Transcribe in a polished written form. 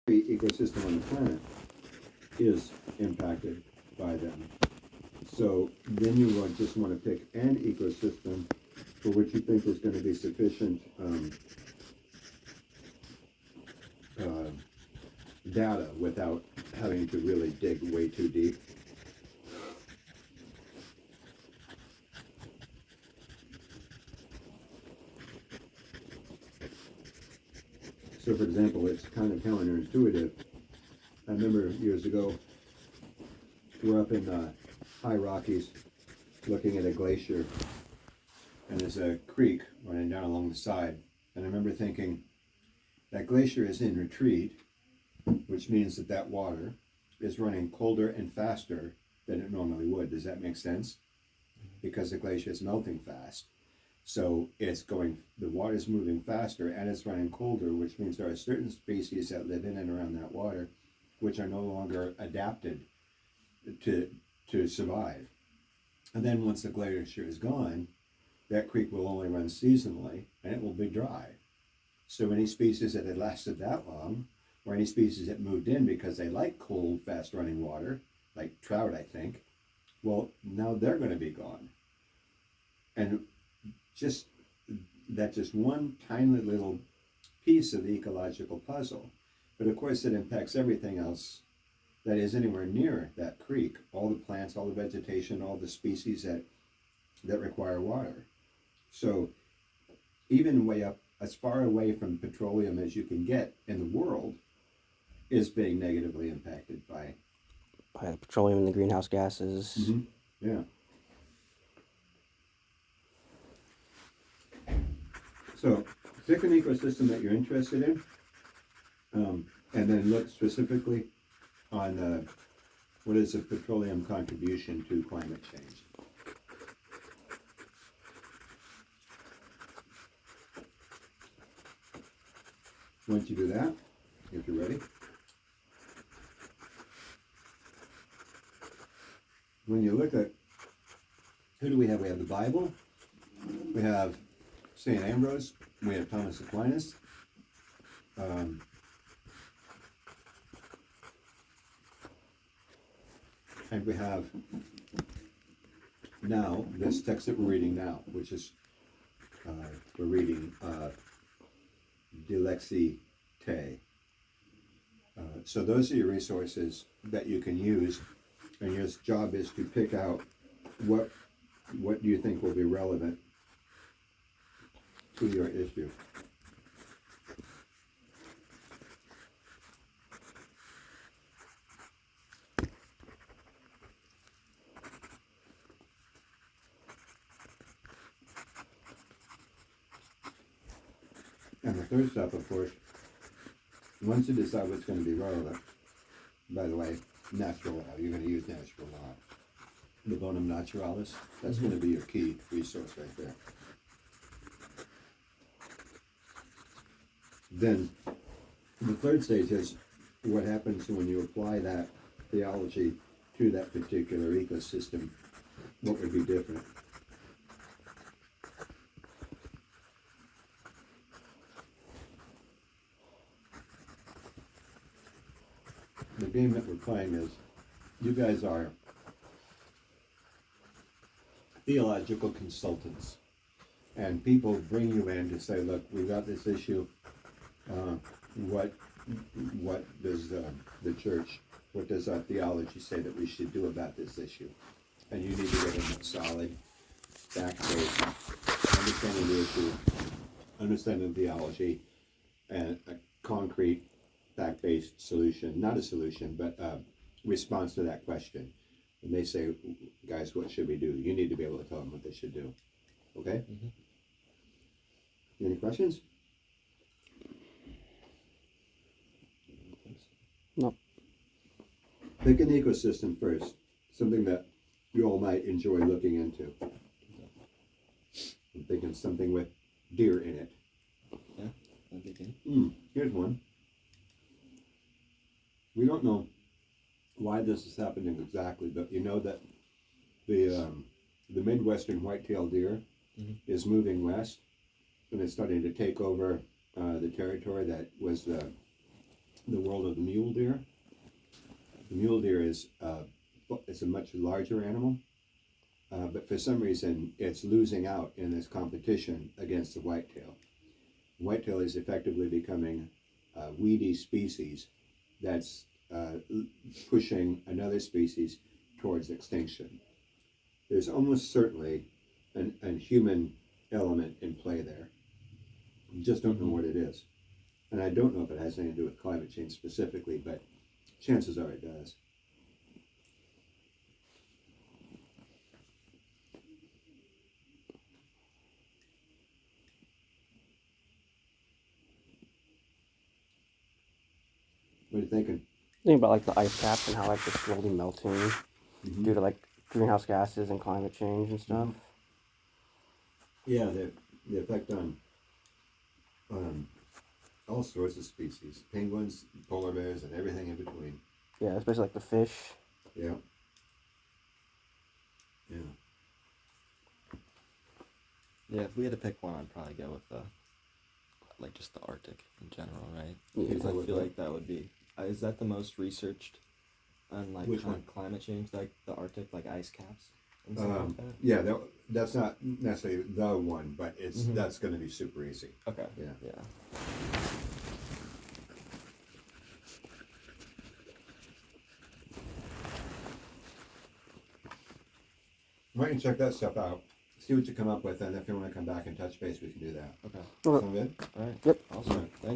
ecosystem on the planet is impacted by them. So then you would just want to pick an ecosystem for which you think is going to be sufficient uh, data without having to really dig way too deep. So for example, it's kind of counterintuitive. I remember years ago, we're up in the high Rockies looking at a glacier, and there's a creek running down along the side. And I remember thinking, that glacier is in retreat, which means that that water is running colder and faster than it normally would. Does that make sense? Because the glacier is melting fast. So it's going, the water is moving faster and it's running colder, which means there are certain species that live in and around that water which are no longer adapted to survive. And then once the glacier is gone, that creek will only run seasonally and it will be dry. So any species that had lasted that long, or any species that moved in because they like cold, fast running water, like trout, I think, well, now they're going to be gone. And just one tiny little piece of the ecological puzzle. But of course it impacts everything else that is anywhere near that creek, all the plants, all the vegetation, all the species that require water. So even way up, as far away from petroleum as you can get in the world, is being negatively impacted by the petroleum and the greenhouse gases. Mm-hmm. Yeah. So pick an ecosystem that you're interested in, and then look specifically on what is the petroleum contribution to climate change. Once you do that, if you're ready, when you look at, who do we have? We have the Bible, we have St. Ambrose, we have Thomas Aquinas, and we have now this text that we're reading now, which is we're reading Dilexi Te. So those are your resources that you can use, and your job is to pick out what do you think will be relevant to your issue. And the third step, of course, once you decide what's going to be relevant, by the way, natural law, you're going to use natural law. The bonum naturalis, that's going to be your key resource right there. Then the third stage is what happens when you apply that theology to that particular ecosystem. What would be different? The game that we're playing is, you guys are theological consultants, and people bring you in to say, look, we've got this issue, what does the church, what does our theology say that we should do about this issue? And you need to get a solid, fact-based understanding the issue, understanding theology, and a concrete, fact-based solution, not a solution, but a response to that question. And they say, guys, what should we do? You need to be able to tell them what they should do. Okay? Mm-hmm. Any questions? No. Pick an ecosystem first, something that you all might enjoy looking into. I'm thinking something with deer in it. Yeah, that'd be good. Here's one. We don't know why this is happening exactly, but you know that the Midwestern white-tailed deer is moving west, and it's starting to take over the territory that was the world of the mule deer. The mule deer is it's a much larger animal, but for some reason it's losing out in this competition against the whitetail. Whitetail is effectively becoming a weedy species that's pushing another species towards extinction. There's almost certainly a human element in play there. You just don't know what it is. And I don't know if it has anything to do with climate change specifically, but chances are it does. What are you thinking? Think about like the ice caps and how like they're slowly melting Mm-hmm. due to like greenhouse gases and climate change and stuff. Yeah, the effect on all sorts of species, penguins, polar bears, and everything in between. Yeah, especially like the fish. Yeah. Yeah. Yeah, if we had to pick one, I'd probably go with like just the Arctic in general, right? Yeah. Because Go I with feel what? like that would be. Is that the most researched on like Which one? climate change, like the Arctic, like ice caps and stuff like that? Yeah, that's not necessarily the one, but it's Mhm. that's going to be super easy. Okay. Yeah. Yeah. Why don't you check that stuff out? See what you come up with, and if you want to come back and touch base, we can do that. Okay. Okay. Sound good? All right. Yep. Awesome. Thank